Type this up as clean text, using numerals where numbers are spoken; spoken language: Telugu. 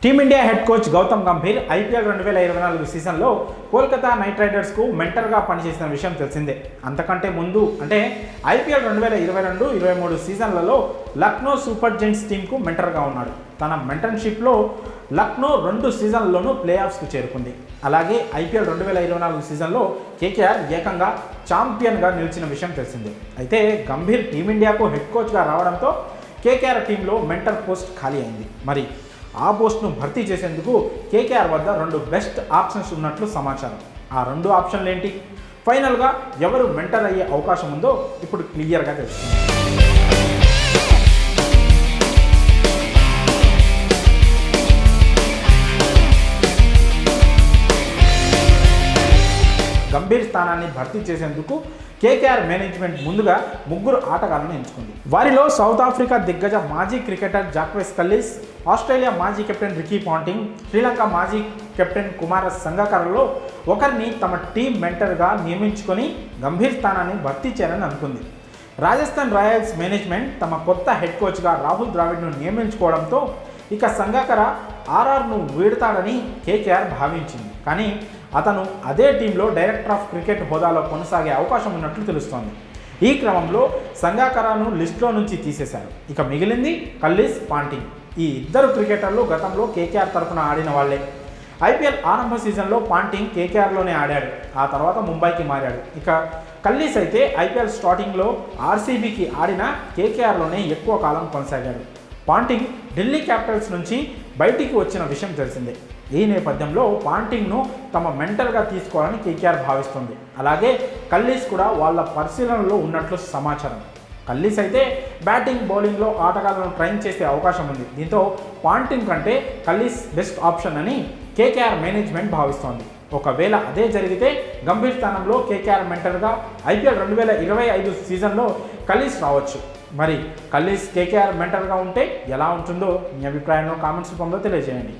Team India head coach Gautam Gambhir IPL 2024 సీజన్లో కోల్కతా నైట్ రైడర్స్కు మెంటర్గా పనిచేసిన విషయం తెలిసిందే. అంతకంటే ముందు అంటే ఐపీఎల్ 2022-23 సీజన్లలో లక్నో సూపర్ జెయింట్స్ టీంకు మెంటర్గా ఉన్నాడు. తన మెంటర్షిప్లో లక్నో 2 సీజన్లలోనూ ప్లే ఆఫ్స్కు చేరుకుంది. అలాగే ఐపీఎల్ 2024 సీజన్లో కేకేఆర్ ఏకంగా ఛాంపియన్గా నిలిచిన విషయం తెలిసిందే. అయితే గంభీర్ టీమిండియాకు హెడ్ కోచ్గా రావడంతో కేకేఆర్ టీంలో మెంటర్ పోస్ట్ ఖాళీ అయింది. మరి ఆ పోస్ట్ను భర్తీ చేసేందుకు కేకేఆర్ వద్ద 2 బెస్ట్ ఆప్షన్స్ ఉన్నట్లు సమాచారం. ఆ 2 ఆప్షన్లు ఏంటి, ఫైనల్గా ఎవరు మెంటర్ అయ్యే అవకాశం ఉందో ఇప్పుడు క్లియర్గా తెలుస్తుంది. గంభీర్ స్థానాన్ని భర్తీ చేసేందుకు కేకేఆర్ మేనేజ్మెంట్ ముందుగా 3 ఆటగాళ్లను ఎంచుకుంది. వారిలో సౌత్ ఆఫ్రికా దిగ్గజ మాజీ క్రికెటర్ జాక్వెస్ కల్లిస్, ఆస్ట్రేలియా మాజీ కెప్టెన్ రికీ పాంటింగ్, శ్రీలంక మాజీ కెప్టెన్ కుమార సంగకారలో ఒకరిని తమ టీం మెంటర్గా నియమించుకొని గంభీర్ స్థానాన్ని భర్తీ చేయాలని అనుకుంది. రాజస్థాన్ రాయల్స్ మేనేజ్మెంట్ తమ కొత్త హెడ్ కోచ్గా రాహుల్ ద్రావిడ్ను నియమించుకోవడంతో ఇక సంగకార ఆర్ఆర్ను వీడతాడని కేకేఆర్ భావించింది. కానీ అతను అదే టీంలో డైరెక్టర్ ఆఫ్ క్రికెట్ హోదాలో కొనసాగే అవకాశం ఉన్నట్లు తెలుస్తోంది. ఈ క్రమంలో సంగకారను లిస్టులో నుంచి తీసేశారు. ఇక మిగిలింది కల్లిస్, పాంటింగ్. ఈ 2 క్రికెటర్లు గతంలో కేకేఆర్ తరఫున ఆడిన వాళ్లే. ఐపీఎల్ ఆరంభ సీజన్లో పాంటింగ్ కేకేఆర్లోనే ఆడాడు, ఆ తర్వాత ముంబైకి మారాడు. ఇక కల్లిస్ అయితే ఐపీఎల్ స్టార్టింగ్లో ఆర్సీబీకి ఆడిన కేకేఆర్లోనే ఎక్కువ కాలం కొనసాగాడు. పాంటింగ్ ఢిల్లీ క్యాపిటల్స్ నుంచి బయటికి వచ్చిన విషయం తెలిసిందే. ఈ నేపథ్యంలో పాంటింగ్ను తమ మెంటర్గా తీసుకోవాలని కేకేఆర్ భావిస్తుంది. అలాగే కల్లిస్ కూడా వాళ్ళ పరిశీలనలో ఉన్నట్లు సమాచారం. కల్లిస్ అయితే బ్యాటింగ్, బౌలింగ్లో ఆటగాళ్లను ట్రైన్ చేసే అవకాశం ఉంది. దీంతో పాంటింగ్ కంటే కల్లిస్ బెస్ట్ ఆప్షన్ అని కేకేఆర్ మేనేజ్మెంట్ భావిస్తోంది. ఒకవేళ అదే జరిగితే గంభీర్ స్థానంలో కేకేఆర్ మెంటర్గా ఐపీఎల్ 2025 సీజన్లో కల్లిస్ రావచ్చు. మరి కల్లిస్ కేకేఆర్ మెంటర్గా ఉంటే ఎలా ఉంటుందో మీ అభిప్రాయంలో కామెంట్స్ రూపంలో తెలియజేయండి.